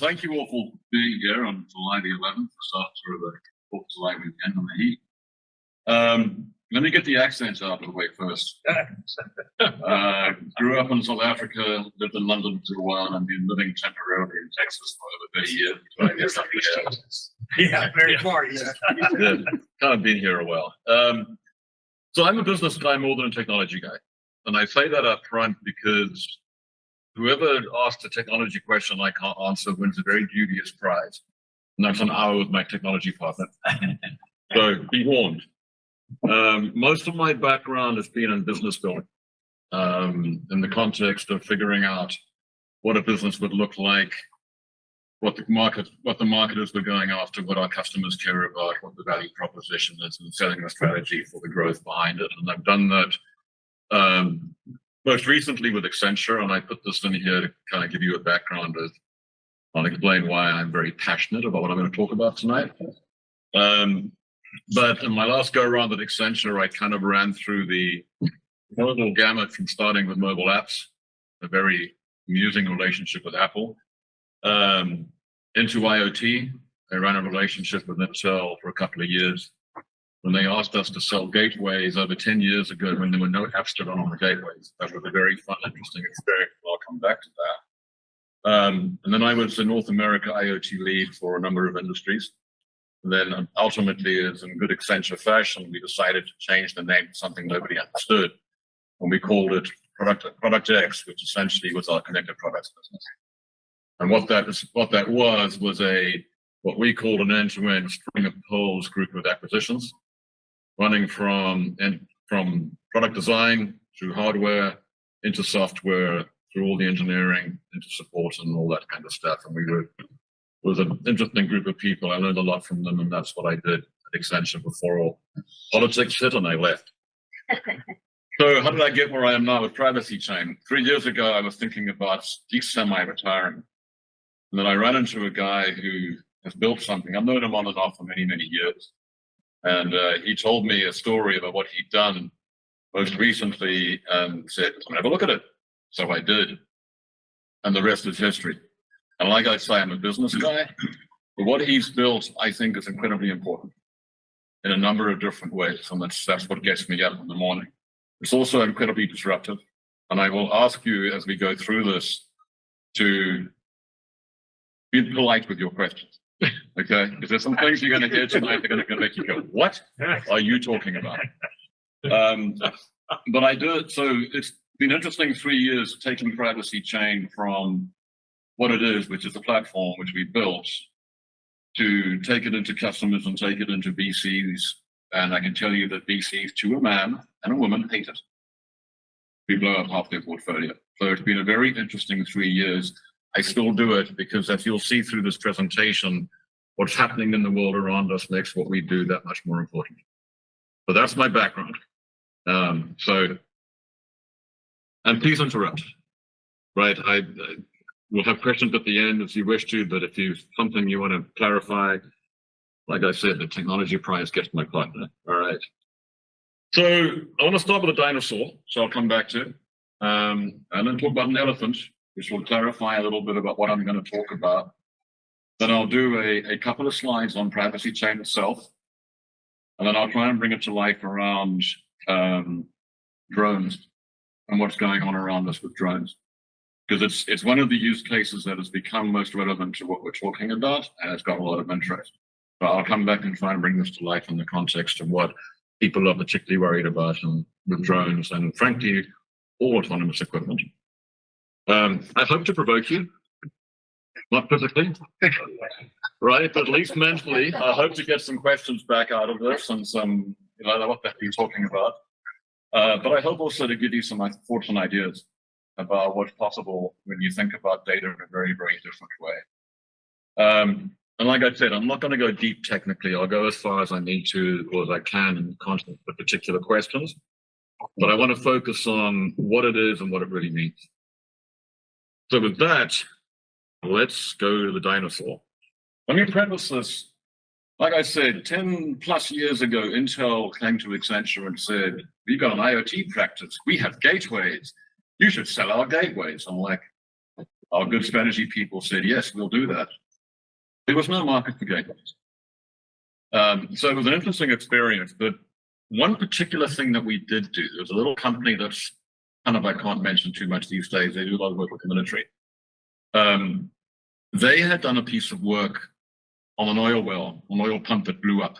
thank you all for being here on July the 11th, start sort of the 4th of July weekend on the heat. Let me get the accents out of the way first. Grew up in South Africa, lived in London for a while, and I've been living temporarily in Texas for over 30 years. So I guess yeah, very far. Yeah. Yeah, kind of been here a while. So I'm a business guy more than a technology guy. And I say that up front because whoever asks a technology question I can't answer wins a very dubious prize. And that's an hour with my technology partner. So be warned. Most of my background has been in business building, in the context of figuring out what a business would look like, what the marketers were going after, what our customers care about, what the value proposition is, and setting a strategy for the growth behind it. And I've done that most recently with Accenture, and I put this in here to kind of give you a background of, I'll explain why I'm very passionate about what I'm going to talk about tonight. But in my last go around at Accenture, I kind of ran through the whole gamut from starting with mobile apps, a very amusing relationship with Apple, into IoT. I ran a relationship with Intel for a couple of years when they asked us to sell gateways over 10 years ago when there were no apps to run on the gateways. That was a very fun, interesting experience. I'll come back to that. And then I was the North America IoT lead for a number of industries. And then ultimately, as in good Accenture fashion, we decided to change the name to something nobody understood. And we called it Product X, which essentially was our connected products business. And what that was what we called an end-to-end string of pearls group of acquisitions, running from product design through hardware into software, through all the engineering, into support and all that kind of stuff. And it was an interesting group of people. I learned a lot from them, and that's what I did at Accenture before all politics hit and I left. So how did I get where I am now with PrivacyChain? 3 years ago, I was thinking about semi-retiring. And then I ran into a guy who has built something. I've known him on and off for many, many years. And he told me a story about what he'd done most recently and said, have a look at it. So I did. And the rest is history. And like I say, I'm a business guy. But what he's built, I think, is incredibly important in a number of different ways. And that's what gets me up in the morning. It's also incredibly disruptive. And I will ask you as we go through this to be polite with your questions. Okay? Because there's some things you're going to hear tonight that are going to make you go, what are you talking about? But I do it. So it's been interesting 3 years taking PrivacyChain from what it is, which is a platform which we built, to take it into customers and take it into VCs. And I can tell you that VCs, to a man and a woman, hate it. We blow up half their portfolio. So it's been a very interesting 3 years. I still do it because, as you'll see through this presentation, what's happening in the world around us makes what we do that much more important. So that's my background. And please interrupt, right? We'll have questions at the end if you wish to, but if you something you want to clarify, like I said, the technology prize gets my partner. All right. So I want to start with a dinosaur, so I'll come back to it, and then talk about an elephant, which will clarify a little bit about what I'm going to talk about. Then I'll do a couple of slides on PrivacyChain itself, and then I'll try and bring it to life around drones and what's going on around us with drones. Because it's one of the use cases that has become most relevant to what we're talking about, and it's got a lot of interest. But I'll come back and try and bring this to life in the context of what people are particularly worried about with drones and, frankly, all autonomous equipment. I hope to provoke you, not physically, right? But at least mentally, I hope to get some questions back out of this and some, what they've been talking about. But I hope also to give you some thoughts and ideas about what's possible when you think about data in a very, very different way. And like I said, I'm not going to go deep technically. I'll go as far as I need to or as I can in the context of particular questions. But I want to focus on what it is and what it really means. So with that, let's go to the dinosaur. Let me preface this. Like I said, 10 plus years ago, Intel came to Accenture and said, we've got an IoT practice. We have gateways. You should sell our gateways. I'm like, Our good strategy people said, yes, we'll do that. There was no market for gateways. So it was an interesting experience, but one particular thing that we did do, there was a little company that's kind of, I can't mention too much these days, they do a lot of work with the military. They had done a piece of work on an oil well, an oil pump that blew up.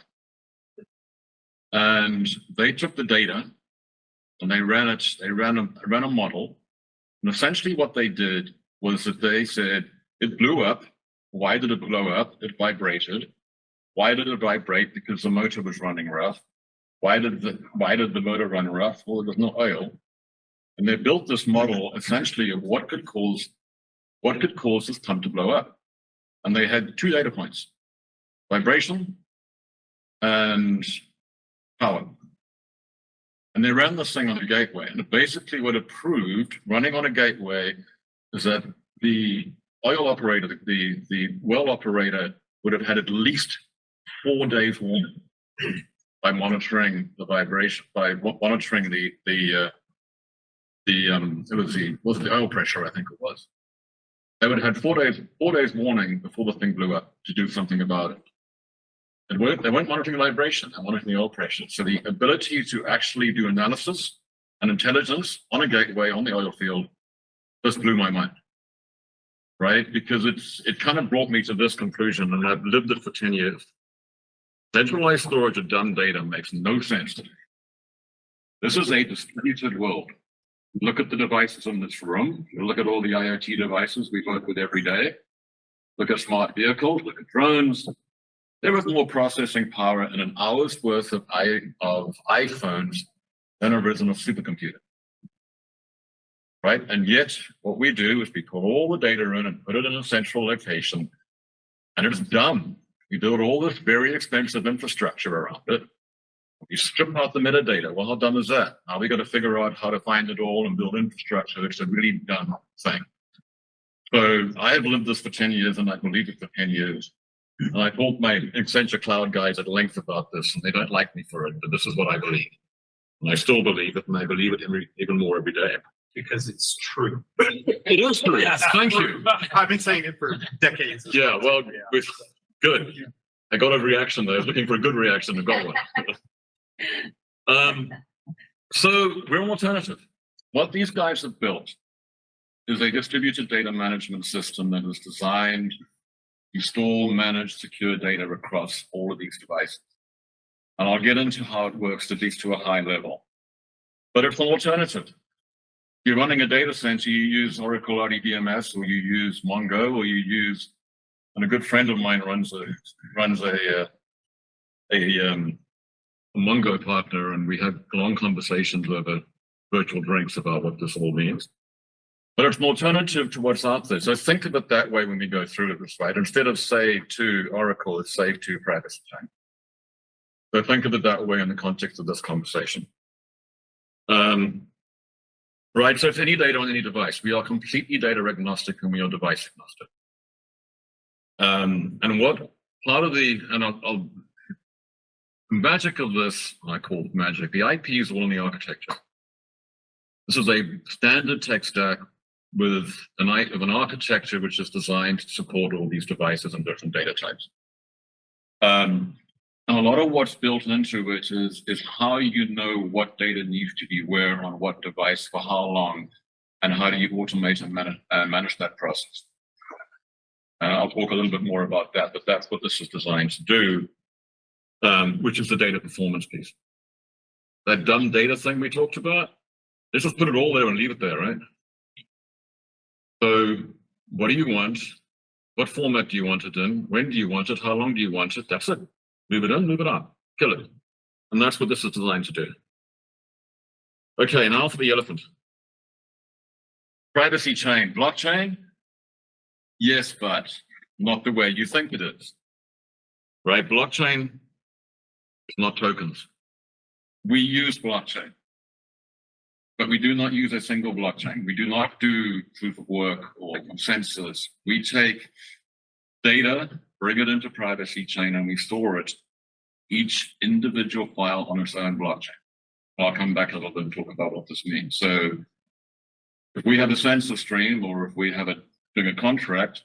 And they took the data and they ran it, ran a model. And essentially what they did was that they said, it blew up. Why did it blow up? It vibrated. Why did it vibrate? Because the motor was running rough. Why did the motor run rough? Well, there was no oil. And they built this model essentially of what could cause this pump to blow up. And they had 2 data points, vibration and power. And they ran this thing on a gateway. And basically what it proved, running on a gateway, is that the oil operator, the well operator, would have had at least 4 days warning by monitoring the vibration, by monitoring the oil pressure, I think it was. They would have had 4 days warning before the thing blew up to do something about it. And they weren't monitoring the vibration, they were monitoring the oil pressure. So the ability to actually do analysis and intelligence on a gateway on the oil field just blew my mind, right? Because it kind of brought me to this conclusion, and I've lived it for 10 years. Centralized storage of dumb data makes no sense to me. This is a distributed world. Look at the devices in this room. Look at all the IoT devices we work with every day. Look at smart vehicles, look at drones. There is more processing power in an hour's worth of iPhones than there is in a supercomputer, right? And yet what we do is we put all the data in and put it in a central location, and it's dumb. We build all this very expensive infrastructure around it. We strip out the metadata. Well, how dumb is that? Now we got to figure out how to find it all and build infrastructure. It's a really dumb thing. So I have lived this for 10 years, and I believe it for 10 years. And I told my Accenture Cloud guys at length about this, and they don't like me for it, but this is what I believe. And I still believe it, and I believe it even more every day. Because it's true. It is true. Yes, thank you. I've been saying it for decades. Yeah, well, good. I got a reaction there. I was looking for a good reaction and got one. So we're an alternative. What these guys have built is a distributed data management system that is designed to store, manage, secure data across all of these devices. And I'll get into how it works, at least to a high level. But it's an alternative. If you're running a data center, you use Oracle RDBMS, or you use Mongo, or you use, and a good friend of mine runs a Mongo partner, and we have long conversations over virtual drinks about what this all means. But it's an alternative to what's out there. So think of it that way when we go through this, right? Instead of save to Oracle, it's save to PrivacyChain. So think of it that way in the context of this conversation. Right, so it's any data on any device. We are completely data agnostic, and we are device agnostic. And what part of the, and I'll magic of this, I call it magic, the IP is all in the architecture. This is a standard tech stack with an architecture which is designed to support all these devices and different data types. And a lot of what's built into it is how you know what data needs to be where on what device for how long, and how do you automate and manage that process. I'll talk a little bit more about that, but that's what this is designed to do, which is the data performance piece. That dumb data thing we talked about, let's just put it all there and leave it there, right? So what do you want? What format do you want it in? When do you want it? How long do you want it? That's it. Move it in, move it out, kill it. And that's what this is designed to do. Okay, now for the elephant. PrivacyChain, blockchain? Yes, but not the way you think it is. Right? Blockchain is not tokens. We use blockchain, but we do not use a single blockchain. We do not do proof of work or consensus. We take data, bring it into PrivacyChain, and we store it, each individual file on its own blockchain. I'll come back a little bit and talk about what this means. So if we have a sensor stream, or if we have a doing a contract,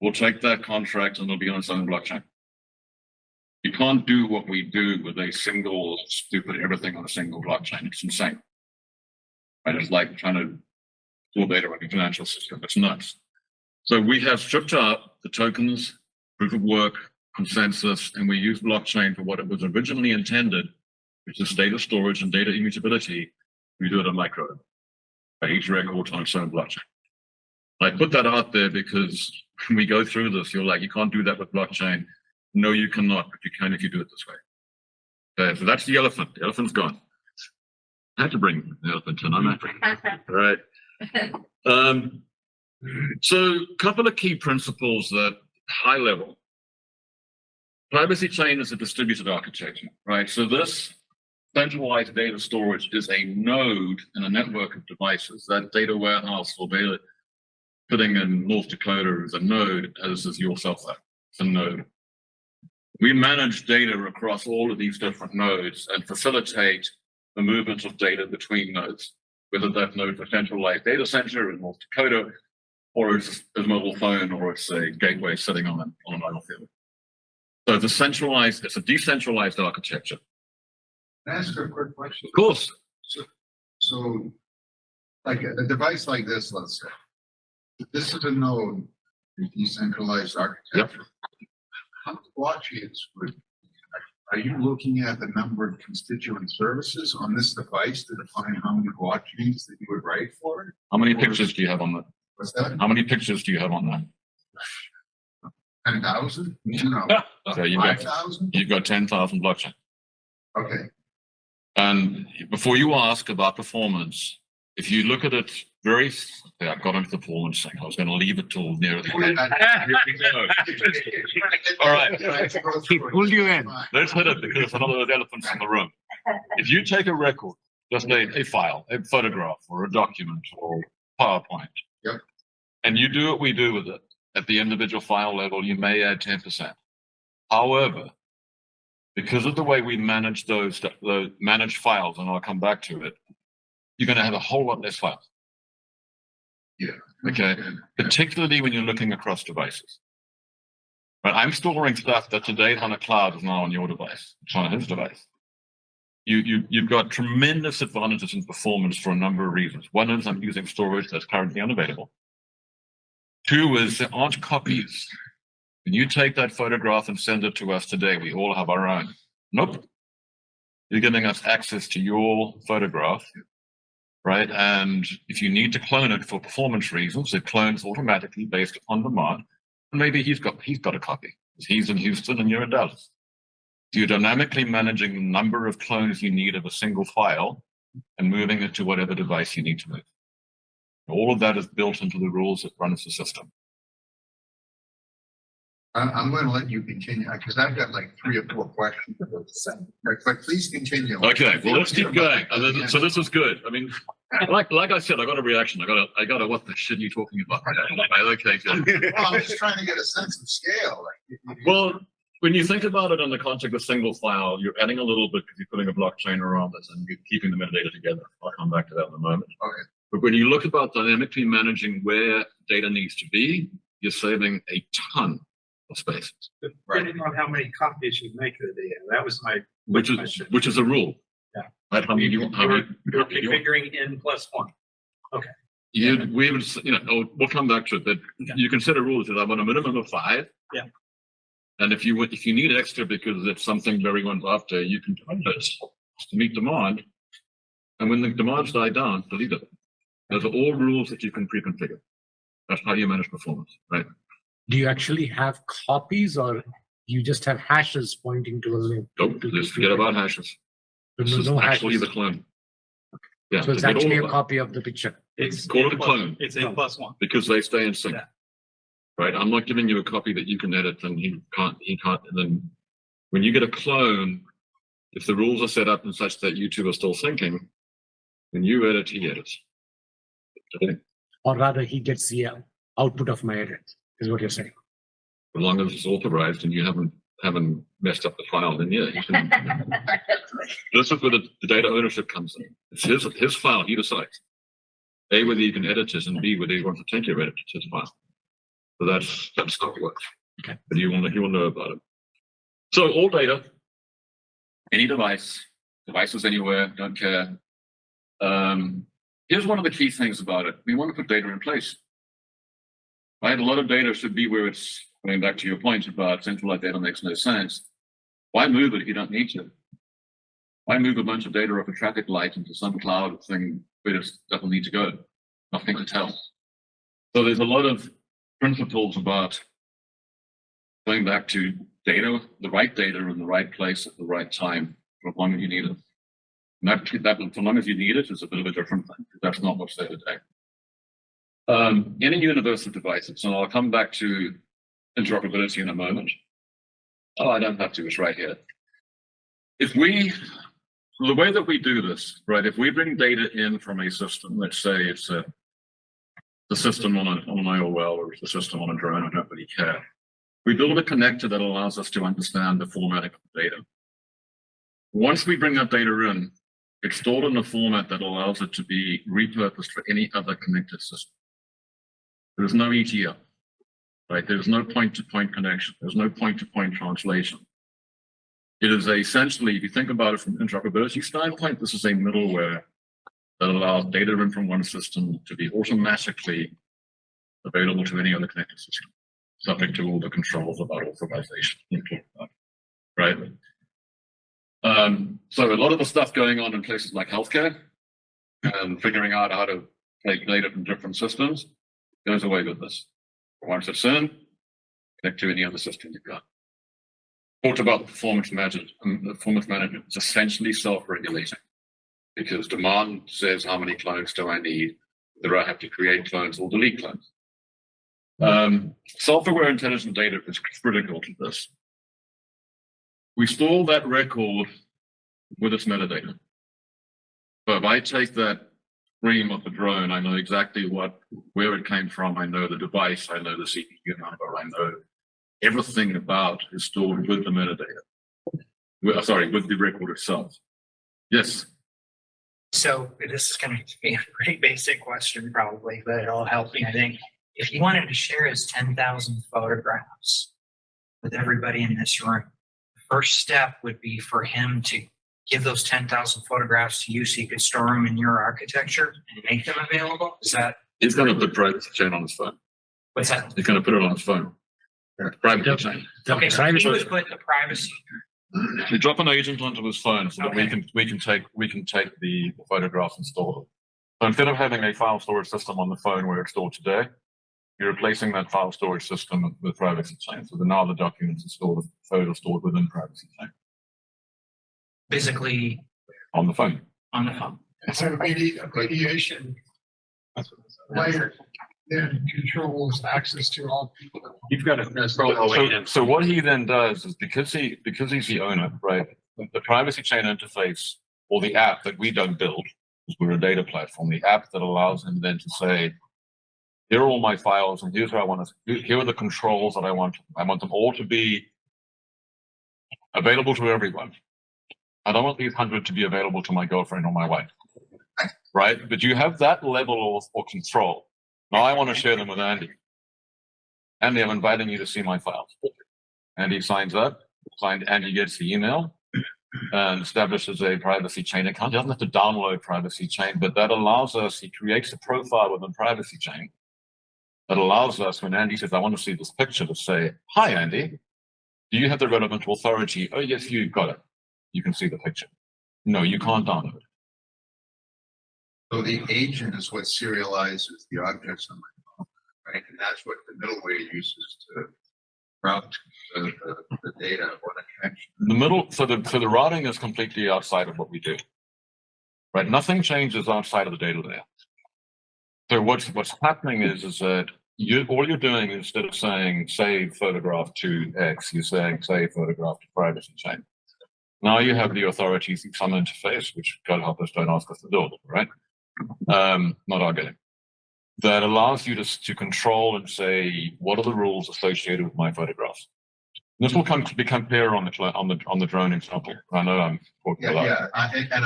we'll take that contract and it'll be on its own blockchain. You can't do what we do with a single stupid everything on a single blockchain. It's insane. Right? It's like trying to store data on a financial system. It's nuts. So we have stripped out the tokens, proof of work, consensus, and we use blockchain for what it was originally intended, which is data storage and data immutability. We do it on micro. By each record on its own blockchain. I put that out there because when we go through this, you're like, you can't do that with blockchain. No, you cannot, but you can if you do it this way. Okay, so that's the elephant. The elephant's gone. I had to bring the elephant in, I'm African. All right. So a couple of key principles that high level. PrivacyChain is a distributed architecture, right? So this centralized data storage is a node in a network of devices. That data warehouse or data sitting in North Dakota is a node, as is your cell phone. It's a node. We manage data across all of these different nodes and facilitate the movement of data between nodes, whether that node is a centralized data center in North Dakota, or it's a mobile phone, or it's a gateway sitting on an idle field. So it's a decentralized architecture. Can I ask a quick question? Of course. So like a device like this, let's say, this is a node, decentralized architecture. How many blockchains are you looking at the number of constituent services on this device to define how many blockchains that you would write for it? How many pictures do you have on that? What's that? How many pictures do you have on that? 10,000? No. So 5,000? you've got 10,000 blockchains. Okay. And before you ask about performance, if you look at it I got into the performance thing. I was going to leave it till near the end. All right. He pulled you in. Let's hit it because it's another of the elephants in the room. If you take a record, just a file, a photograph, or a document, or PowerPoint, Yep. and you do what we do with it at the individual file level, you may add 10%. However, because of the way we manage those managed files, and I'll come back to it, you're going to have a whole lot less files. Yeah. Okay. Particularly when you're looking across devices. But I'm storing stuff that today is on a cloud is now on your device. It's on his device. You've got tremendous advantages in performance for a number of reasons. One is I'm using storage that's currently unavailable. Two is there aren't copies. When you take that photograph and send it to us today, we all have our own. Nope. You're giving us access to your photograph, right? And if you need to clone it for performance reasons, it clones automatically based on demand. And maybe he's got a copy. He's in Houston and you're in Dallas. So you're dynamically managing the number of clones you need of a single file and moving it to whatever device you need to move. All of that is built into the rules that runs the system. I'm going to let you continue because I've got like 3 or 4 questions. But please continue. Okay, well, let's keep going. So this is good. I mean, like I said, I got a reaction. I got a what the shit are you talking about? Okay, good. Well, I'm just trying to get a sense of scale. Well, when you think about it in the context of single file, you're adding a little bit because you're putting a blockchain around it and you're keeping the metadata together. I'll come back to that in a moment. Okay. But when you look about dynamically managing where data needs to be, you're saving a ton of space. Depending on how many copies you make of the data. That was my which is a rule. Yeah. Right? How many you're configuring n+1. Okay. We'll come back to it, but you can set a rule that I want a minimum of 5. Yeah. And if you need extra because it's something everyone's after, you can do it to meet demand. And when the demands die down, delete it. Those are all rules that you can pre-configure. That's how you manage performance, right? Do you actually have copies or you just have hashes pointing to a link? Nope, just forget about hashes. This is No actually hashes. the clone. Yeah, So it's forget actually all a of that. copy of the picture. It's Call it a clone. It's n+1. Because they stay in sync. Yeah. Right? I'm not giving you a copy that you can edit and he can't. And then when you get a clone, if the rules are set up in such that you two are still syncing, when you edit, he edits. Okay. Or rather, he gets the output of my edit, is what you're saying. As long as it's authorized and you haven't messed up the file, then yeah, you can. This is where the data ownership comes in. It's his file, he decides. A, whether you can edit it, and B, whether you want to take your edit to the file. So that's how it works. Okay. But you will know about it. So all data, any devices anywhere, don't care. Here's one of the key things about it. We want to put data in place. Right? A lot of data should be where it's, going back to your point about centralized data makes no sense. Why move it if you don't need to? Why move a bunch of data off a traffic light into some cloud thing where it doesn't need to go? Nothing to tell. So there's a lot of principles about going back to data, the right data in the right place at the right time, for as long as you need it. And that for as long as you need it is a bit of a different thing, because that's not what's there today. In a universe of devices, and I'll come back to interoperability in a moment. Oh, I don't have to, it's right here. The way that we do this, right, if we bring data in from a system, let's say it's the system on an IOL or it's the system on a drone, I don't really care. We build a connector that allows us to understand the formatting of the data. Once we bring that data in, it's stored in a format that allows it to be repurposed for any other connected system. There's no ETL, right? There's no point-to-point connection. There's no point-to-point translation. It is essentially, if you think about it from an interoperability standpoint, this is a middleware that allows data in from one system to be automatically available to any other connected system, subject to all the controls about authorization, right? So a lot of the stuff going on in places like healthcare and figuring out how to take data from different systems goes away with this. Once it's in, connect to any other system you've got. Talked about the performance management. The performance management is essentially self-regulating because demand says how many clones do I need, whether I have to create clones or delete clones. Self-aware intelligent data is critical to this. We store that record with its metadata. So if I take that stream of the drone, I know exactly where it came from. I know the device. I know the CPU number. I know everything about is stored with the metadata. With the record itself. Yes. So this is going to be a pretty basic question probably, but it'll help me, I think. If he wanted to share his 10,000 photographs with everybody in this room, the first step would be for him to give those 10,000 photographs to you so you could store them in your architecture and make them available? Is that? He's going to put PrivacyChain on his phone. What's that? He's going to put it on his phone. PrivacyChain. Okay, so he was put the privacy. You drop an agent onto his phone so that Okay. we can take the photographs and store them. So instead of having a file storage system on the phone where it's stored today, you're replacing that file storage system with PrivacyChain. So now the documents are stored, the photos stored within PrivacyChain Physically on the phone. on the phone. It's a mediation layer that controls access to all people. You've got to control So what he then does is because he's the owner, right? The PrivacyChain interface or the app that we don't build, because we're a data platform, the app that allows him then to say, here are all my files and here's where I want to, here are the controls that I want. I want them all to be available to everyone. I don't want these 100 to be available to my girlfriend or my wife, right? But you have that level of control. Now I want to share them with Andy. Andy, I'm inviting you to see my files. Andy signs up, Andy gets the email and establishes a PrivacyChain account. He doesn't have to download PrivacyChain, but that allows us, he creates a profile within PrivacyChain that allows us, when Andy says, I want to see this picture, to say, hi, Andy, do you have the relevant authority? Oh, yes, you've got it. You can see the picture. No, you can't download it. So the agent is what serializes the objects on my phone, right? And that's what the middleware uses to route the data or the connection. The middle, so the routing is completely outside of what we do, right? Nothing changes outside of the data layer. So what's happening is that all you're doing, instead of saying save photograph to X, you're saying save photograph to PrivacyChain. Now you have the authority through some interface, which God help us, don't ask us to build, right? Not our game. That allows you to control and say, what are the rules associated with my photographs? This will become clearer on the drone example. I know I'm talking a lot.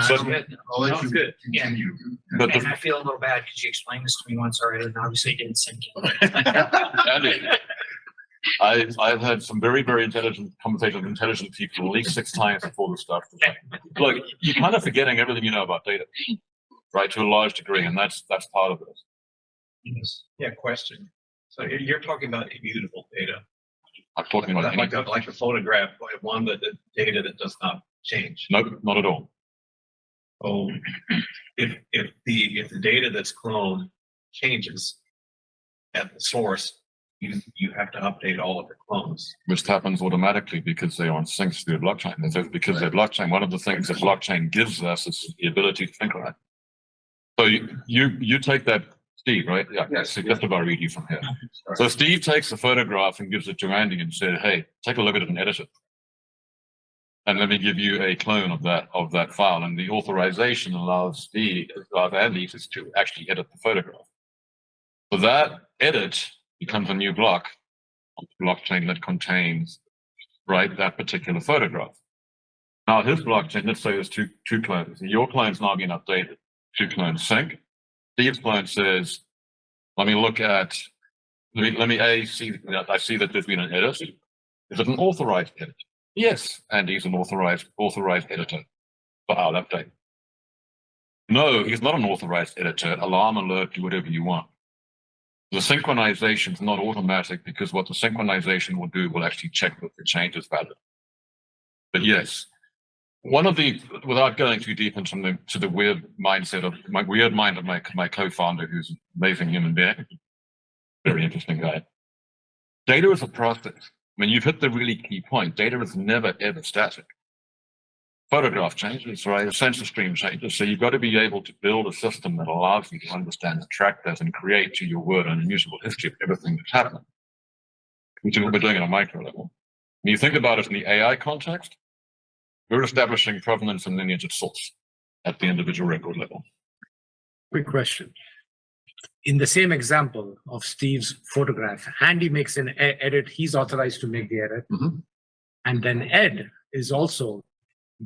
So, So- I'll let Sounds you good. continue. But And I feel a little bad because you explained this to me once already, and obviously it didn't sink in. Andy, I've had some very, very intelligent conversations with intelligent people at least 6 times before this stuff. Look, you're kind of forgetting everything you know about data, right, to a large degree, and that's part of it. Yes. Yeah, question. So you're talking about immutable data, I'm talking about like a photograph, like one that the data that does not change. no, not at all. Oh, if the data that's cloned changes at the source, you have to update all of the clones. Which happens automatically because they are on syncs to the blockchain. And so because they're blockchain, one of the things that blockchain gives us is the ability to synchronize. So you take that, Steve, right? Yeah, Yes. so just about read you from here. So Steve takes a photograph and gives it to Andy and said, "Hey, take a look at it and edit it. And let me give you a clone of that file." And the authorization allows Andy to actually edit the photograph. So that edit becomes a new block on the blockchain that contains, right, that particular photograph. Now his blockchain, let's say there's two clones. Your clone's now being updated. 2 clones sync. Steve's clone says, let me see that I see that there's been an edit. Is it an authorized edit? Yes, Andy's an authorized editor for our update. No, he's not an authorized editor. Alarm alert, do whatever you want. The synchronization is not automatic because what the synchronization will do will actually check that the change is valid. But yes, one of the, without going too deep into the weird mindset of my co-founder, who's an amazing human being, very interesting guy. Data is a process. I mean, you've hit the really key point. Data is never ever static. Photograph changes, right? A sensor stream changes. So you've got to be able to build a system that allows you to understand, track that, and create, to your word, an immutable history of everything that's happening, which is what we're doing at a micro level. When you think about it in the AI context, we're establishing provenance and lineage at source at the individual record level. Quick question. In the same example of Steve's photograph, Andy makes an edit. He's authorized to make the edit. Mhm. And then Ed is also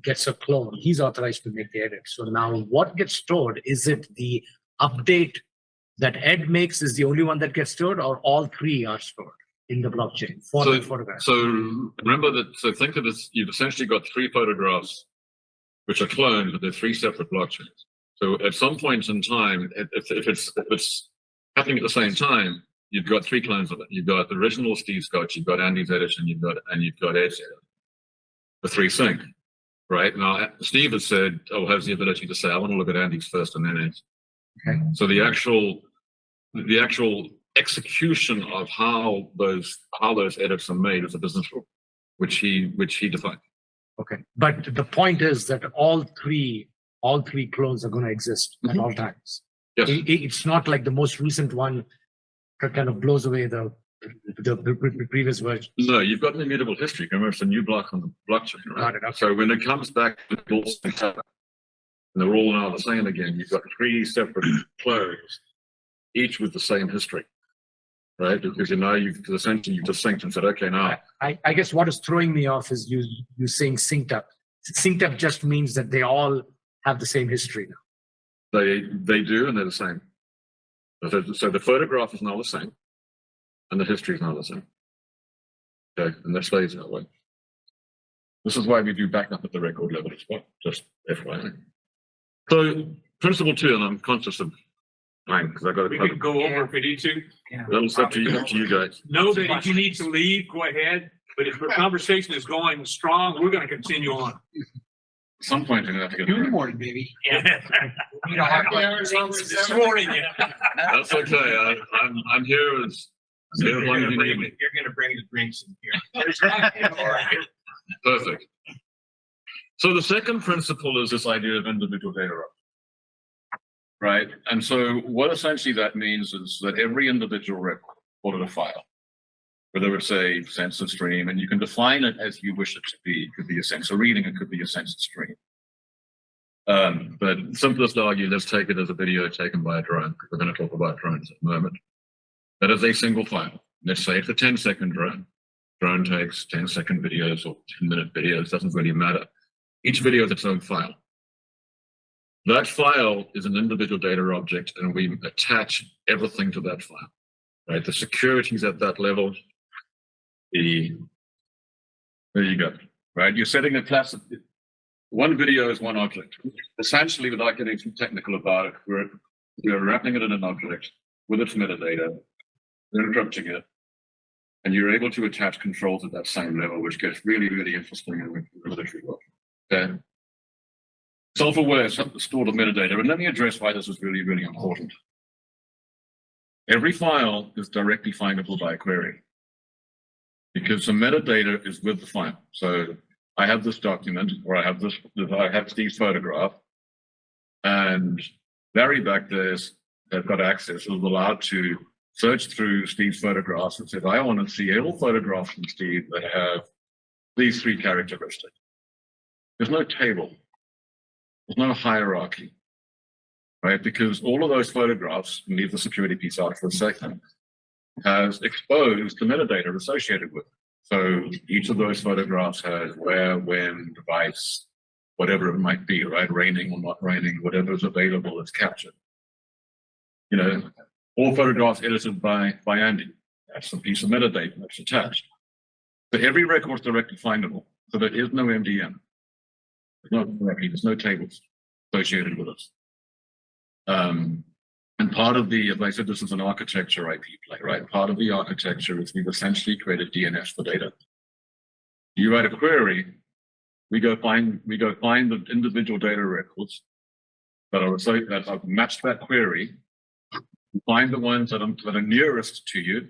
gets a clone. He's authorized to make the edit. So now what gets stored? Is it the update that Ed makes is the only one that gets stored, or all 3 are stored in the blockchain for the photograph? So remember that, so think of this, you've essentially got 3 photographs which are cloned, but they're 3 separate blockchains. So at some point in time, if it's happening at the same time, you've got 3 clones of it. You've got the original Steve Scott, you've got Andy's edit, and you've got Ed's edit. The 3 sync, right? Now Steve has said, has the ability to say, I want to look at Andy's first and then Ed's. Okay. So the actual execution of how those edits are made is a business rule, which he defined. Okay. But the point is that all three clones are going to exist at all times. Yes. It's not like the most recent one that kind of blows away the previous version. No, you've got an immutable history. Remember, it's a new block on the blockchain, right? Got it, okay. So when it comes back to the all sync up, and they're all now the same again, you've got 3 separate clones, each with the same history, right? Because you've just synced and said, okay, now. I guess what is throwing me off is you saying synced up. Synced up just means that they all have the same history now. They do, and they're the same. So the photograph is now the same, and the history is now the same. Okay, and that stays that way. This is why we do backup at the record level as well, just FYI. So principle 2, and I'm conscious of time because I've got We to can go over if we need to. Yeah. That's up to you guys. Know that if you need to leave, go ahead. But if the conversation is going strong, we're going to continue on. At some point, you're going to have to Do the get. morning, baby. You don't have This morning, yeah. That's okay. I'm here as long as you need me. You're going to bring the drinks in here. Perfect. So the second principle is this idea of individual data rights, right? And so what essentially that means is that every individual record, call it a file, whether it's a sensor stream, and you can define it as you wish it to be. It could be a sensor reading, it could be a sensor stream. But simplest argue, let's take it as a video taken by a drone, because we're going to talk about drones at the moment. That is a single file. Let's say it's a 10-second drone. drone takes 10-second videos or 10-minute videos, doesn't really matter. Each video is its own file. That file is an individual data object, and we attach everything to that file, right? The security is at that level. There you go, right? You're setting a class. One video is one object. Essentially, without getting too technical about it, we're wrapping it in an object with its metadata, we're encrypting it, and you're able to attach controls at that same level, which gets really, really interesting in the military world. Okay. Self-aware, store the metadata, and let me address why this is really, really important. Every file is directly findable by a query because the metadata is with the file. So I have this document, or I have Steve's photograph, and Larry back there has got access, is allowed to search through Steve's photographs and says, I want to see all photographs from Steve that have these 3 characteristics. There's no table. There's no hierarchy, right? Because all of those photographs, and leave the security piece out for a second, has exposed the metadata associated with it. So each of those photographs has where, when, device, whatever it might be, right? Raining or not raining, whatever is available is captured. You know, all photographs edited by Andy. That's a piece of metadata that's attached. So every record is directly findable. So there is no MDM. There's no tables associated with us. And part of the, as I said, this is an architecture IP play, right? Part of the architecture is we've essentially created DNS for data. You write a query, we go find the individual data records that have matched that query, find the ones that are nearest to you,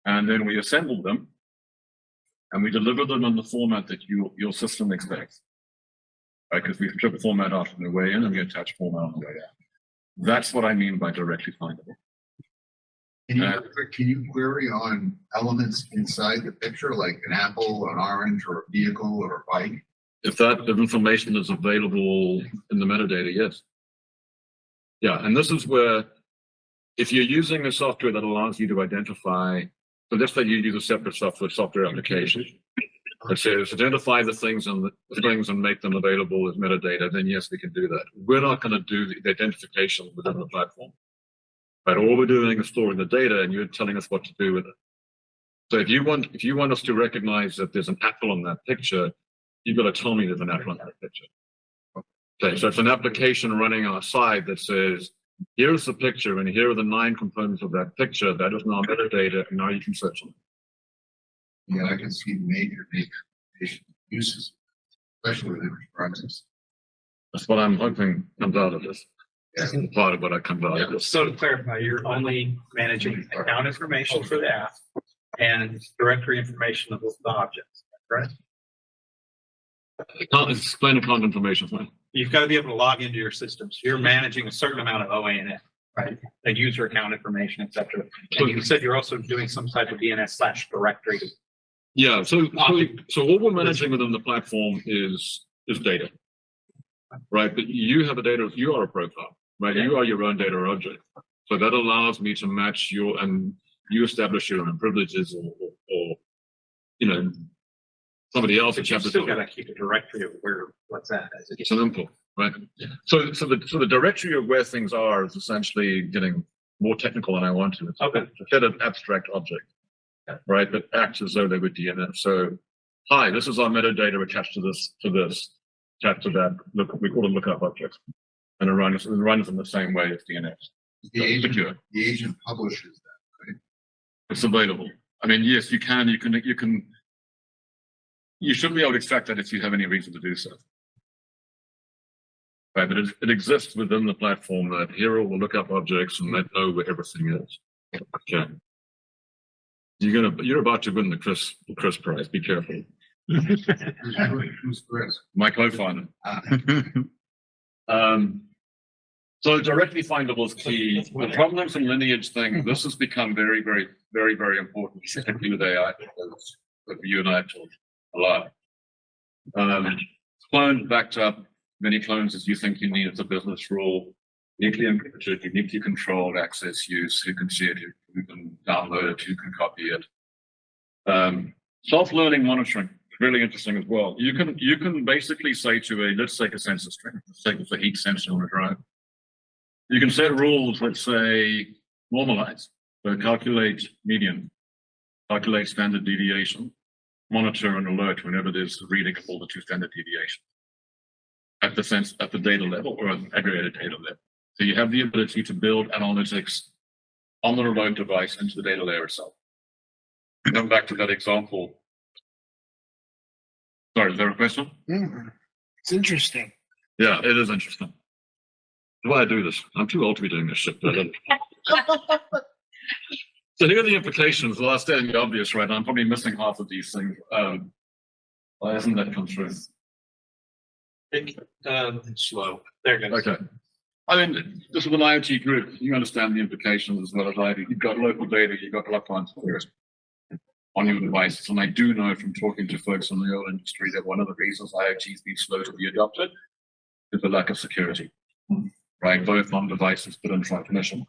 and then we assemble them, and we deliver them in the format that your system expects. Right? Because we strip format out on the way in and we attach format on the way out. That's what I mean by directly findable. Can you query on elements inside the picture, like an apple, an orange, or a vehicle, or a bike? If that information is available in the metadata, yes. Yeah, and this is where, if you're using a software that allows you to identify, so let's say you use a separate software application that says identify the things and make them available as metadata, then yes, we can do that. We're not going to do the identification within the platform. Right? All we're doing is storing the data, and you're telling us what to do with it. So if you want us to recognize that there's an apple on that picture, you've got to tell me there's an apple on that picture. Okay, so it's an application running outside that says, here's the picture, and here are the 9 components of that picture. That is now metadata, and now you can search them. Yeah, I can see major uses, especially with image processing. That's what I'm hoping comes out of this. Yeah. Part of what I come out of this. So to clarify, you're only managing account information for the app and directory information of the objects, correct? Explain account information for me. You've got to be able to log into your systems. You're managing a certain amount of OANF, right? A user account information, et cetera. And you said you're also doing some type of DNS/directory. Yeah, so what we're managing within the platform is data, right? But you have you are a profile, right? You are your own data object. So that allows me to match and you establish your own privileges or you know, somebody else. But you still got to keep a directory of what's that. It's an input, right? So the directory of where things are is essentially getting more technical than I want to. It's a bit of abstract object. Right, that acts as though they were DNS. So, hi, this is our metadata attached to this, attached to that. Look, we call it lookup objects, and it runs in the same way as DNS. The agent publishes that, right? It's available. I mean, yes, you can. You should be able to extract that if you have any reason to do so. Right, but it exists within the platform that here are all the lookup objects, and they know where everything is. Okay. You're about to win the Chris Prize. Be careful. Who's Chris? My co-founder. So directly findable is key. The provenance and lineage thing, this has become very, very, very, very important, particularly with AI, that you and I have talked a lot. Cloned, backed up, many clones as you think you need as a business rule. Uniquely encrypted, uniquely controlled access use. Who can see it? Who can download it? Who can copy it? Self-learning monitoring, really interesting as well. You can basically say to let's take a sensor string, let's take the heat sensor on a drone. You can set rules that say normalize, so calculate median, calculate standard deviation, monitor and alert whenever there's a reading of all the two standard deviations at the data level or at the aggregated data level. So you have the ability to build analytics on the remote device into the data layer itself. Going back to that example. Sorry, is there a question? It's interesting. Yeah, it is interesting. Why I do this? I'm too old to be doing this shit. But so here are the implications. Well, I'm stating the obvious, right? I'm probably missing half of these things. Why hasn't that come through? Slow. There it goes. Okay. I mean, this is an IoT group. You understand the implications as well as I do. You've got local data, you've got uptime security on your devices. And I do know from talking to folks in the oil industry that one of the reasons IoT has been slow to be adopted is the lack of security, right? Both on devices, but in transmission.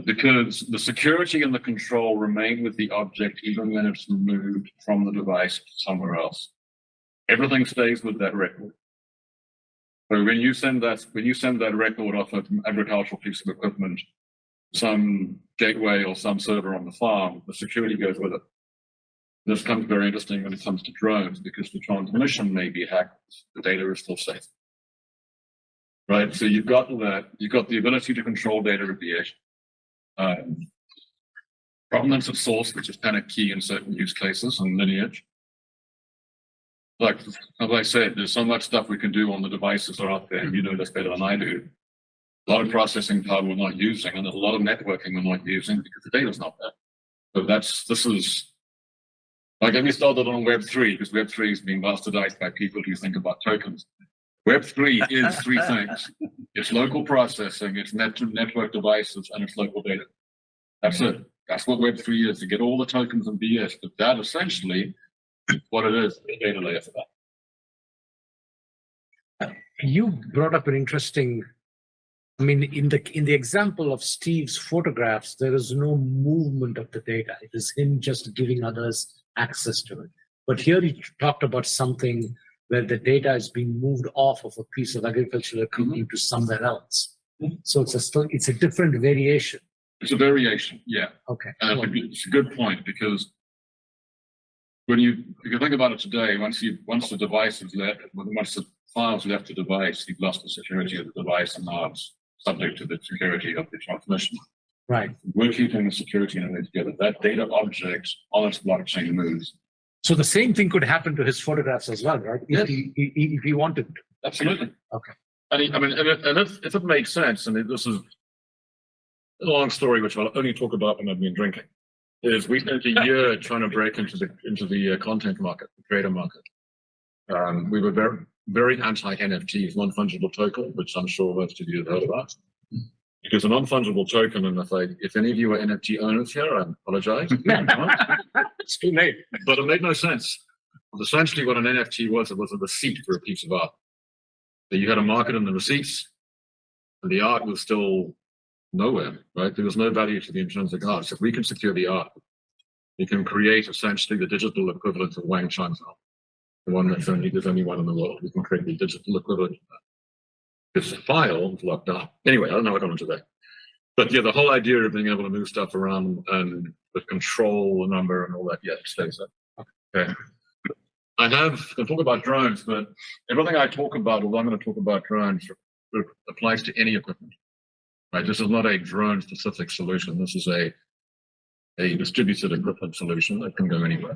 Because the security and the control remain with the object even when it's moved from the device to somewhere else. Everything stays with that record. So when you send that record off an agricultural piece of equipment, some gateway or some server on the farm, the security goes with it. This becomes very interesting when it comes to drones because the transmission may be hacked, the data is still safe. Right, so you've got the ability to control data deviation. Provenance of source, which is kind of key in certain use cases and lineage. Like, as I said, there's so much stuff we can do on the devices that are out there, and you know this better than I do. A lot of processing power we're not using, and there's a lot of networking we're not using because the data's not there. So this is, like, let me start it on Web3, because Web3 is being bastardized by people who think about tokens. Web3 is three things. It's local processing, it's network devices, and it's local data. That's it. That's what Web3 is. You get all the tokens and BS, but that essentially what it is, the data layer for that. You brought up an interesting, I mean, in the example of Steve's photographs, there is no movement of the data. It is him just giving others access to it. But here he talked about something where the data is being moved off of a piece of agricultural equipment to somewhere else. So it's a different variation. It's a variation, yeah. Okay. It's a good point because if you think about it today, once the device is left, once the file's left the device, you've lost the security of the device, and now it's subject to the security of the transmission. Right. We're keeping the security in it together. That data object on its blockchain moves. So the same thing could happen to his photographs as well, right? Yes. If he wanted to. Absolutely. Okay. And if it makes sense, and this is a long story, which I'll only talk about when I've been drinking, is we spent a year trying to break into the content market, the creator market. We were very, very anti-NFTs, non-fungible token, which I'm sure most of you have heard about. Because a non-fungible token, and if any of you are NFT owners here, I apologize. It's too late. But it made no sense. Essentially, what an NFT was, it was a receipt for a piece of art. So you had a market in the receipts, and the art was still nowhere, right? There was no value to the intrinsic art. So if we can secure the art, we can create essentially the digital equivalent of Wang Chang's art. The one there's only one in the world. We can create the digital equivalent of that. This file is locked up. Anyway, I don't know what I'm into that. But yeah, the whole idea of being able to move stuff around and the control the number and all that, yeah, it stays there. Okay. I can talk about drones, but everything I talk about, although I'm going to talk about drones, applies to any equipment. Right? This is not a drone specific solution. This is a distributed equipment solution that can go anywhere.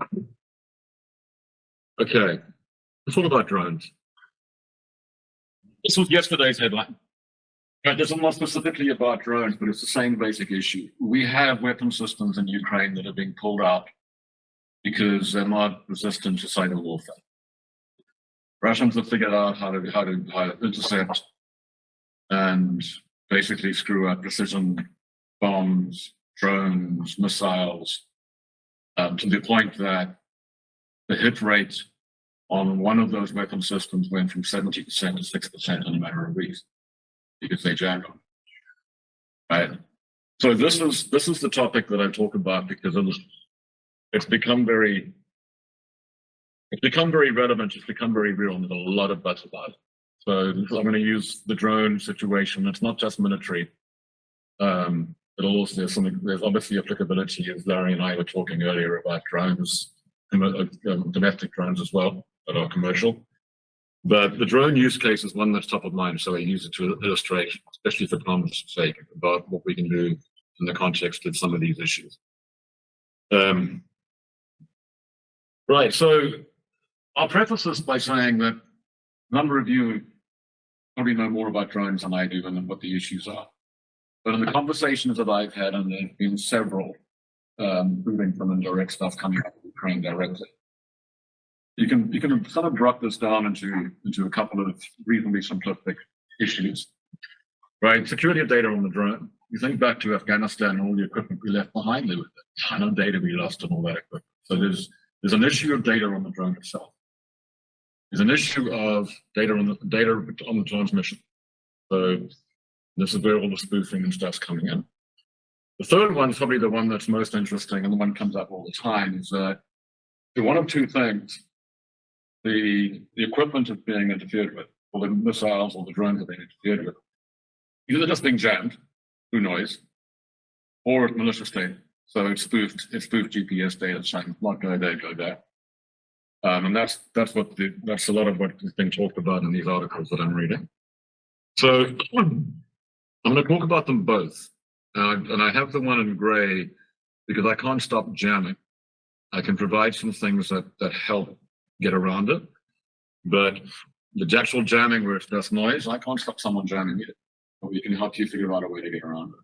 Okay, let's talk about drones. This was yesterday's headline. Right, this is not specifically about drones, but it's the same basic issue. We have weapon systems in Ukraine that are being pulled out because they're not resistant to cyber warfare. Russians have figured out how to intercept and basically screw up precision bombs, drones, missiles, to the point that the hit rate on one of those weapon systems went from 70% to 6% in a matter of weeks because they jammed them. Right. So this is the topic that I talk about because it's become very relevant. It's become very real, and there's a lot of buzz about it. So I'm going to use the drone situation. It's not just military. It'll also, there's obviously applicability, as Larry and I were talking earlier about drones, domestic drones as well, that are commercial. But the drone use case is one that's top of mind, so I use it to illustrate, especially for Tom's sake, about what we can do in the context of some of these issues. Right, so I'll preface this by saying that a number of you probably know more about drones than I do and what the issues are. But in the conversations that I've had, and there have been several, moving from indirect stuff coming up with Ukraine directly, you can sort of drop this down into a couple of reasonably simplistic issues, right? Security of data on the drone. You think back to Afghanistan and all the equipment we left behind there with a ton of data we lost and all that equipment. So there's an issue of data on the drone itself. There's an issue of data on the transmission. So this is where all the spoofing and stuff's coming in. The third one is probably the one that's most interesting, and the one that comes up all the time, is one of two things. The equipment is being interfered with, or the missiles or the drones are being interfered with. Either just being jammed, who knows, or it's malicious data. So it's spoofed GPS data saying, not go there, go there. And that's a lot of what is being talked about in these articles that I'm reading. So I'm going to talk about them both. And I have the one in gray because I can't stop jamming. I can provide some things that help get around it. But the actual jamming where it's just noise, I can't stop someone jamming it. But we can help you figure out a way to get around it.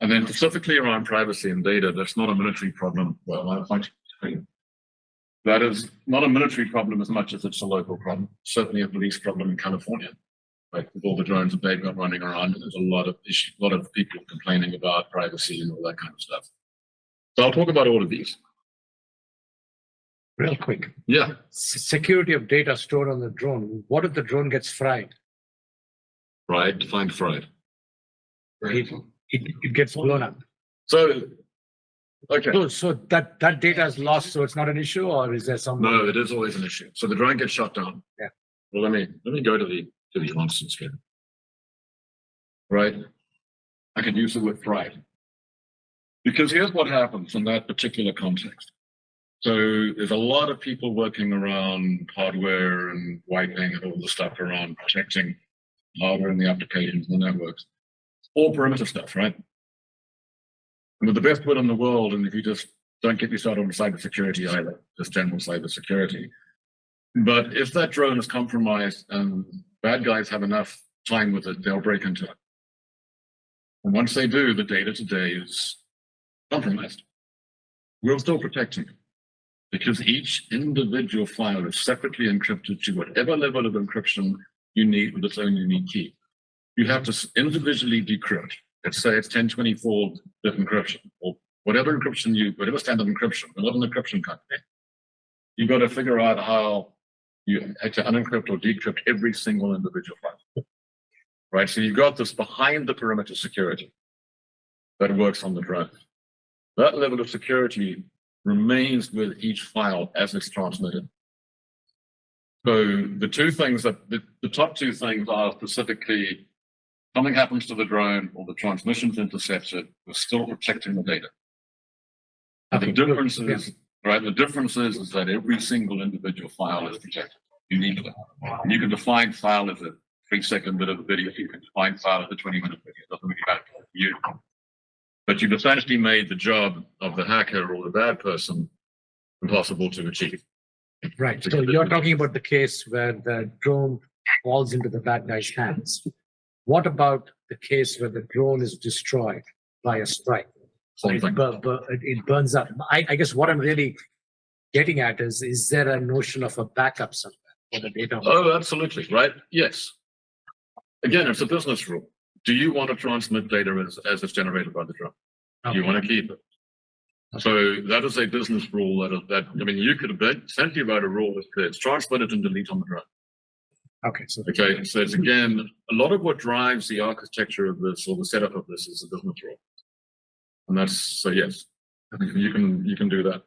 And then specifically around privacy and data, that's not a military problem. Well, that is not a military problem as much as it's a local problem. Certainly a police problem in California, right? With all the drones that they've got running around, and there's a lot of issues, a lot of people complaining about privacy and all that kind of stuff. So I'll talk about all of these. Real quick. Yeah. Security of data stored on the drone. What if the drone gets fried? Right. Define fried. It gets blown up. So, okay. So that data is lost, so it's not an issue, or is there some? No, it is always an issue. So the drone gets shut down. Yeah. Well, let me go to the instance here. Right. I can use the word fried. Because here's what happens in that particular context. So there's a lot of people working around hardware and wiping and all the stuff around protecting hardware and the applications and the networks. All perimeter stuff, right? And with the best will in the world, and if you just don't get me started on cybersecurity either, just general cybersecurity. But if that drone is compromised and bad guys have enough time with it, they'll break into it. And once they do, the data today is compromised. We'll still protect you because each individual file is separately encrypted to whatever level of encryption you need with its own unique key. You have to individually decrypt. Let's say it's 1024-bit encryption, or whatever encryption whatever standard encryption, we're not an encryption company. You've got to figure out how you have to unencrypt or decrypt every single individual file. Right? So you've got this behind the perimeter security that works on the drone. That level of security remains with each file as it's transmitted. So the two things the top two things are specifically something happens to the drone or the transmission's intercepted, we're still protecting the data. And the difference is, right, the difference is that every single individual file is protected uniquely. And you can define file as a 3-second bit of a video, you can define file as a 20-minute video, it doesn't really matter for you. But you've essentially made the job of the hacker or the bad person impossible to achieve. Right. So you're talking about the case where the drone falls into the bad guy's hands. What about the case where the drone is destroyed by a strike? So it burns up. I guess what I'm really getting at is there a notion of a backup somewhere for the data? Oh, absolutely. Right. Yes. Again, it's a business rule. Do you want to transmit data as it's generated by the drone? Do you want to keep it? So that is a business rule that I mean, you could essentially write a rule that says transmit it and delete on the drone. Okay. So it's again, a lot of what drives the architecture of this or the setup of this is a business rule. And that's, so yes, you can do that.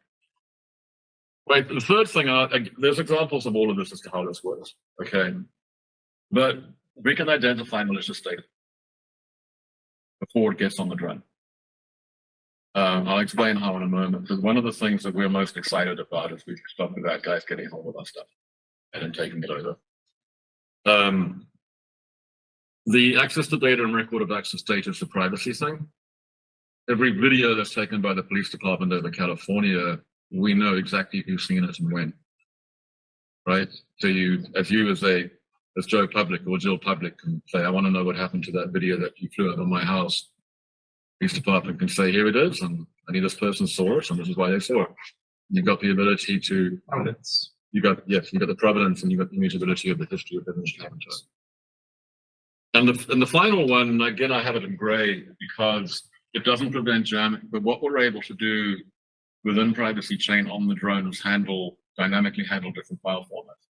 Right, the third thing, there's examples of all of this as to how this works, okay? But we can identify malicious data before it gets on the drone. I'll explain how in a moment, because one of the things that we're most excited about is we've stopped the bad guys getting hold of our stuff and then taking it over. The access to data and record of access data is the privacy thing. Every video that's taken by the police department over California, we know exactly who's seen it and when, right? So as Joe Public or Jill Public can say, I want to know what happened to that video that you flew over my house. Police department can say, here it is, and I need this person saw it, and this is why they saw it. You've got the ability to, you got the provenance, and you've got the immutability of the history of the image happened to it. And the final one, again, I have it in gray because it doesn't prevent jamming, but what we're able to do within PrivacyChain on the drone is dynamically handle different file formats.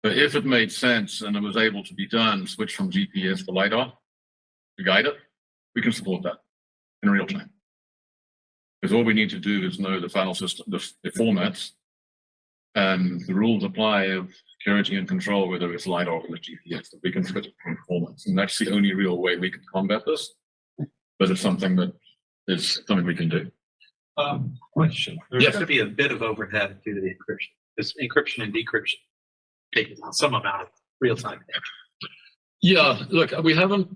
But if it made sense and it was able to be done, switch from GPS to LiDAR to guide it, we can support that in real time. Because all we need to do is know the file system, the formats, and the rules apply of security and control, whether it's LiDAR or the GPS, that we can switch from formats. And that's the only real way we can combat this. But it's something we can do. Question. There's Yes. going to be a bit of overhead due to the encryption. This encryption and decryption take some amount of real time. Yeah, look, we haven't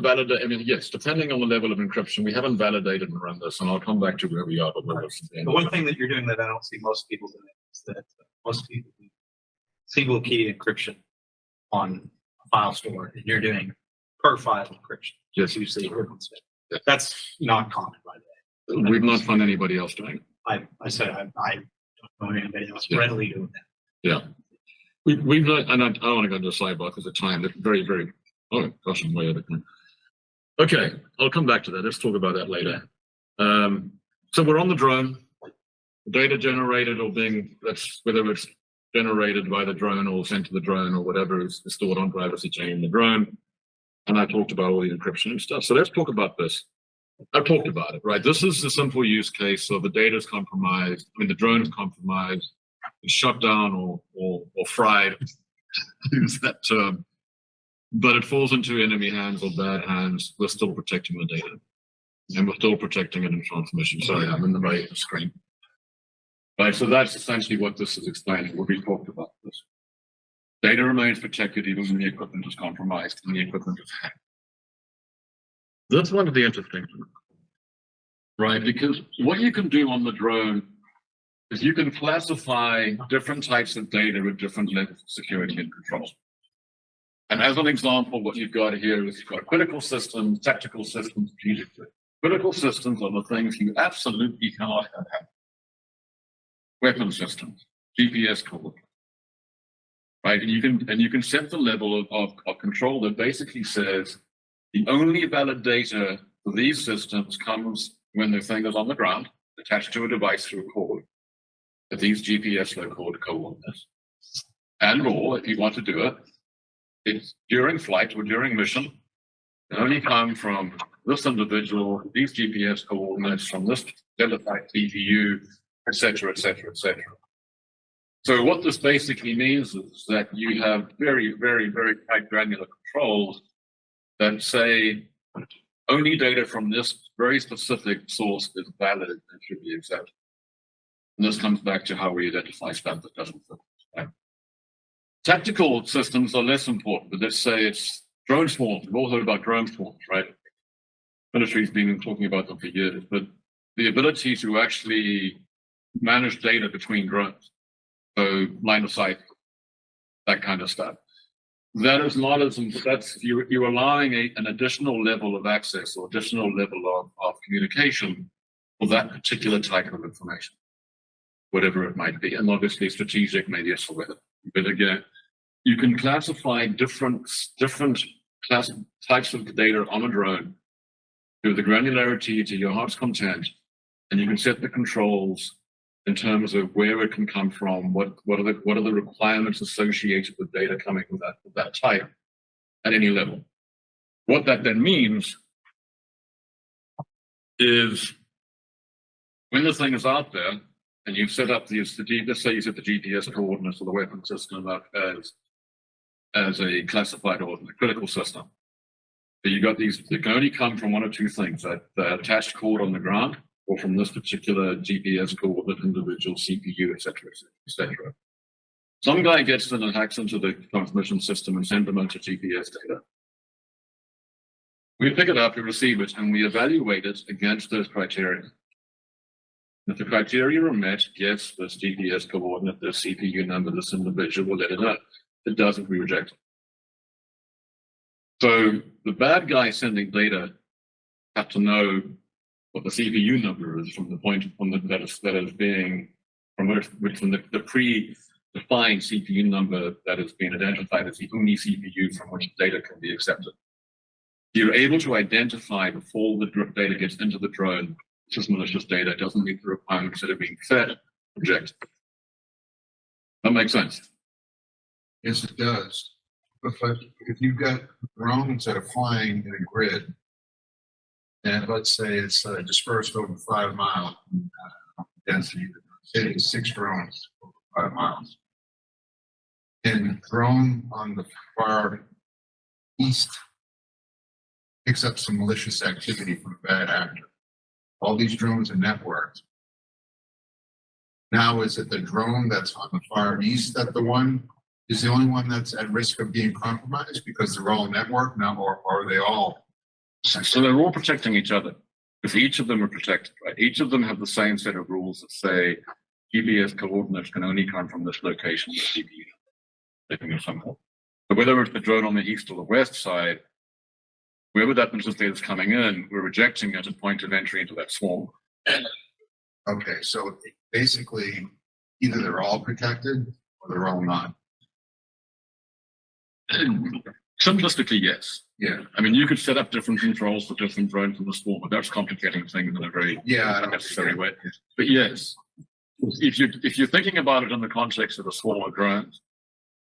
validated. I mean, yes, depending on the level of encryption, we haven't validated and run this, and I'll come back to where we are. But The one thing that you're doing that I don't see most people doing is that most people do single key encryption on a file store, and you're doing per file encryption. Yes. You see, that's not common by the way. We've not found anybody else doing it. I said I don't know anybody else Yeah. readily doing that. Yeah. We've not, and I don't want to go into a sidebar because of time, but very, very, oh gosh, I'm way over time. Okay, I'll come back to that. Let's talk about that later. So we're on the drone, data generated or whether it's generated by the drone or sent to the drone or whatever is stored on PrivacyChain in the drone. And I talked about all the encryption and stuff. So let's talk about this. I've talked about it, right? This is the simple use case. So the data is compromised. I mean, the drone is compromised, it's shut down or fried, use that term. But it falls into enemy hands or bad hands. We're still protecting the data. And we're still protecting it in transmission. Sorry, I'm in the right of the screen. Right, so that's essentially what this is explaining, what we talked about this. Data remains protected even when the equipment is compromised and the equipment is hacked. That's one of the interesting things, right? Because what you can do on the drone is you can classify different types of data with different levels of security and control. And as an example, what you've got here is you've got critical systems, tactical systems, strategic systems. Critical systems are the things you absolutely cannot have. Weapon systems, GPS coordinates. Right, and you can set the level of control that basically says the only valid data for these systems comes when the thing is on the ground, attached to a device through a cord, at these GPS local coordinates. And or if you want to do it, it's during flight or during mission, it only come from this individual, these GPS coordinates from this identified CPU, etc., etc., etc. So what this basically means is that you have very, very, very tight granular controls that say only data from this very specific source is valid and should be accepted. And this comes back to how we identify stuff that doesn't fit. Right? Tactical systems are less important, but let's say it's drone swarms. We've all heard about drone swarms, right? Military's been talking about them for years, but the ability to actually manage data between drones, so line of sight, that kind of stuff. That is not as, that's, you're allowing an additional level of access or additional level of communication for that particular type of information, whatever it might be. And obviously strategic, maybe it's for weather. But again, you can classify different types of data on a drone to the granularity, to your heart's content, and you can set the controls in terms of where it can come from, what are the requirements associated with data coming with that type at any level. What that then means is when the thing is out there and you've set up let's say you set the GPS coordinates of the weapon system up as a classified or a critical system. But you got these, they can only come from one of two things, that the attached cord on the ground or from this particular GPS coordinate, individual CPU, et cetera, et cetera. Some guy gets in and hacks into the transmission system and sends a bunch of GPS data. We pick it up, we receive it, and we evaluate it against those criteria. If the criteria are met, yes, this GPS coordinate, this CPU number, this individual, let it know. If it doesn't, we reject it. So the bad guy sending data have to know what the CPU number is from the point that is being from the pre-defined CPU number that is being identified as the only CPU from which data can be accepted. You're able to identify before the data gets into the drone, this is malicious data, doesn't meet the requirements that are being set, reject. That makes sense. Yes, it does. But if you've got drones that are flying in a grid, and let's say it's dispersed over 5 mile density, say it's 6 drones over 5 miles, and drone on the far east picks up some malicious activity from a bad actor. All these drones are networked. Now, is it the drone that's on the far east that is the only one that's at risk of being compromised because they're all networked now, or are they all? So they're all protecting each other because each of them are protected, right? Each of them have the same set of rules that say GPS coordinates can only come from this location, the CPU. They can go somewhere. But whether it's the drone on the east or the west side, wherever that malicious data is coming in, we're rejecting it at point of entry into that swarm. Okay, so basically, either they're all protected or they're all not. Simplistically, yes. Yeah. I mean, you could set up different controls for different drones in the swarm, but that's complicating things in a very unnecessary way. But yes, if you're thinking about it in the context of a swarm of drones,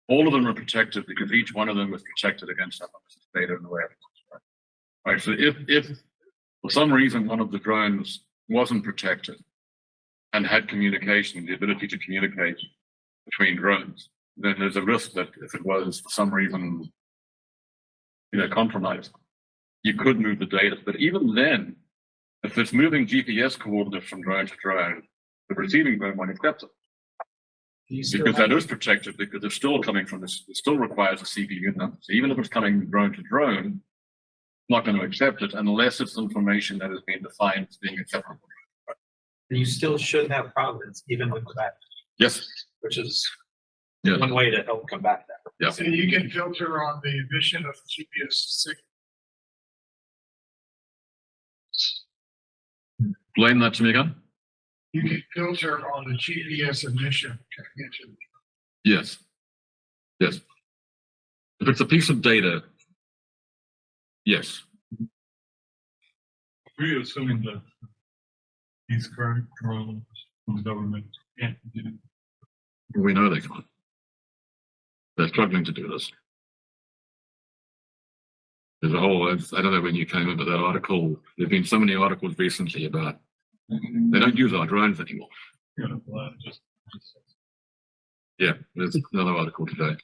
all of them are protected because each one of them is protected against that data in the way. Right. So if for some reason one of the drones wasn't protected and had communication, the ability to communicate between drones, then there's a risk that if it was for some reason, compromised, you could move the data. But even then, if it's moving GPS coordinates from drone to drone, the receiving drone won't accept it. Because that is protected because it's still coming from this, it still requires a CPU number. So even if it's coming drone to drone, not going to accept it unless it's information that has been defined as being acceptable. You still should have provenance even with that, Yes. which is Yeah. one way to help combat that. Yeah. So you can filter on the emission of GPS signal. Blame that to me again. You can filter on the GPS emission. Yes. Yes. If it's a piece of data, yes. We're assuming that these current drones from the government can't do. We know they can't. They're struggling to do this. There's a whole, I don't know when you came into that article, there have been so many articles recently about they don't use our drones anymore. Yeah, there's another article today.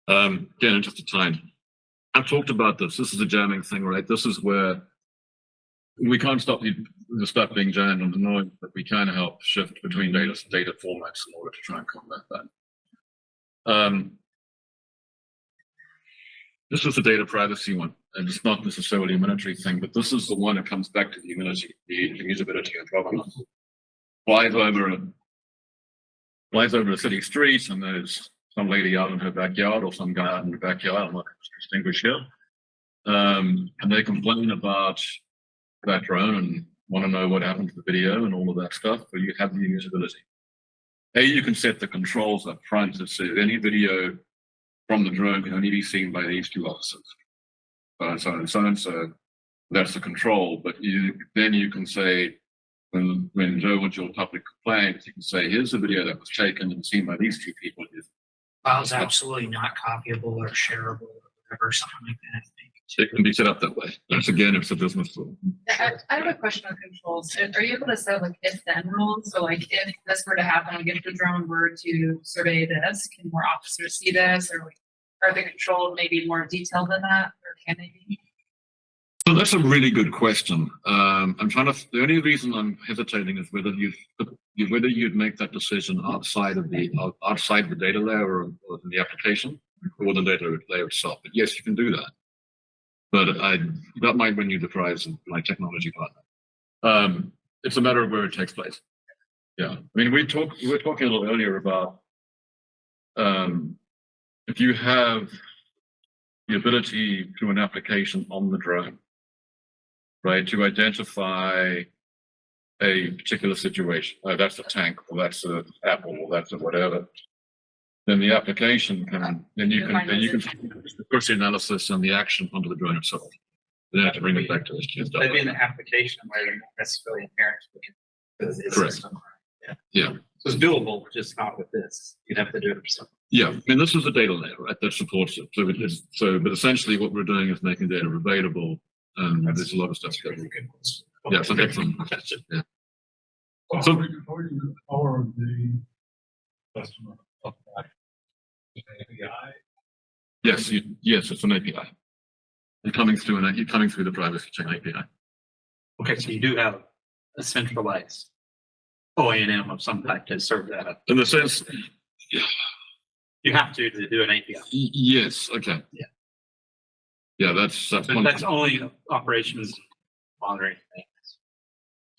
Again, in just a time. I've talked about this. This is a jamming thing, right? This is where we can't stop the stuff being jammed and annoying, but we can help shift between data formats in order to try and combat that. This is the data privacy one, and it's not necessarily a military thing, but this is the one that comes back to the immutability and provenance. Flies over a city street, and there's some lady out in her backyard or some guy out in the backyard, I'm not distinguished here. And they complain about that drone and want to know what happened to the video and all of that stuff, but you have the immutability. You can set the controls up front that says any video from the drone can only be seen by these two officers. And so on and so on. So that's the control. But then you can say, when Joe wants your public complaint, you can say, here's the video that was taken and seen by these two people. File's absolutely not copyable or shareable or whatever, something like that, I think. It can be set up that way. That's again, it's a business rule. I have a question on controls. Are you able to set like if then rules? So like if this were to happen, like if the drone were to survey this, can more officers see this? Or like, are the controls maybe more detailed than that? Or can they be? So that's a really good question. The only reason I'm hesitating is whether you'd make that decision outside of the data layer or in the application or the data layer itself. But yes, you can do that. But that might win you the prize of my technology partner. It's a matter of where it takes place. Yeah, I mean, we were talking a little earlier about if you have the ability through an application on the drone, right, to identify a particular situation. That's a tank, or that's an apple, or that's a whatever. Then the application can, then you can push the analysis and the action onto the drone itself. Then have to bring it back to the kids. That'd be an application where you're not necessarily inherent with the Correct. system. Yeah. So it's doable, just not with this. You'd have to do it for something. Yeah, I mean, this is a data layer, right, that supports it. So it is, but essentially what we're doing is making data available, and there's a lot of stuff to go. Yeah, it's an excellent question. Yeah. So how do you power the customer up back? API? Yes, it's an API. You're coming through the PrivacyChain API. Okay, so you do have a centralized OAM of some type to serve that up. In the sense, You have to do an API. yes, okay. Yeah. Yeah, that's But one. that's only operations monitoring.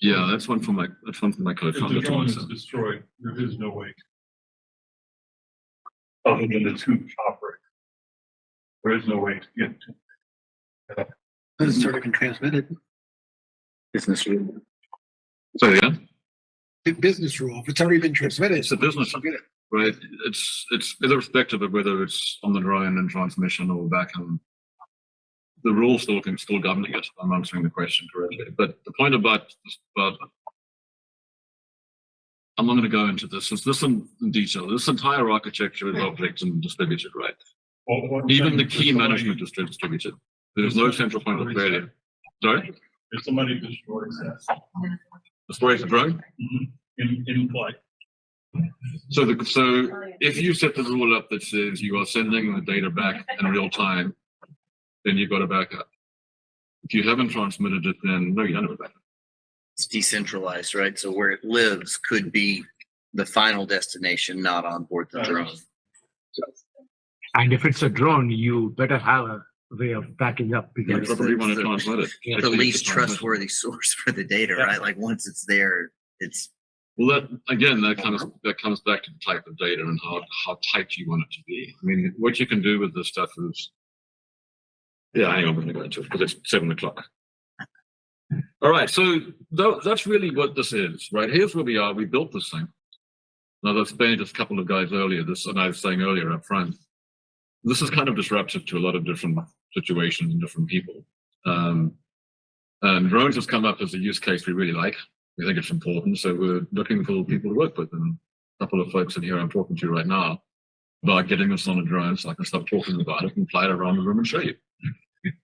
Yeah, that's one for my If the co-founder. drone is Thomas. destroyed, there is no way. Other than the two operate. There is no way to get to. It's already been transmitted. Business rule. So yeah, Business rule. If it's already been transmitted. it's a business, right? It's irrespective of whether it's on the drone and transmission or back home. The rules still governing it. I'm answering the question correctly. But the point about I'm not going to go into this. Is this in detail? This entire architecture is object and distributed, right? Even the key management is distributed. There's no central point of failure. Sorry? If somebody destroys that Destroys the drone? in flight. So if you set the rule up that says you are sending the data back in real time, then you've got a backup. If you haven't transmitted it, then no, you don't have a backup. It's decentralized, right? So where it lives could be the final destination, not on board the drone. And if it's a drone, you better have a way of backing up You because probably want to transmit it. Yeah. The Actually, least it's a transmission. trustworthy source for the data, right? Like once it's there, it's Well, that comes back to the type of data and how tight you want it to be. I mean, what you can do with this stuff is, yeah, hang on, we're going to go into it because it's 7 o'clock. All right, so that's really what this is, right? Here's where we are. We built this thing. Now, I've explained to a couple of guys earlier, and I was saying earlier up front, this is kind of disruptive to a lot of different situations and different people. And drones has come up as a use case we really like. We think it's important, so we're looking for people to work with. And a couple of folks in here I'm talking to right now about getting this on a drone so I can start talking about it and fly it around the room and show you.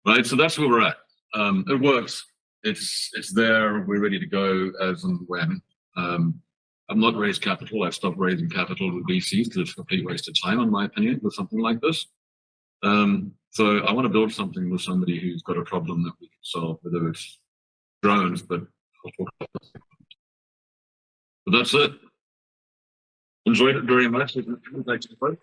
Right, so that's where we're at. It works. It's there. We're ready to go as and when. I've not raised capital. I've stopped raising capital with VCs because it's a complete waste of time, in my opinion, with something like this. So I want to build something with somebody who's got a problem that we can solve, whether it's drones, but that's it. Enjoyed it very much. Thanks to both.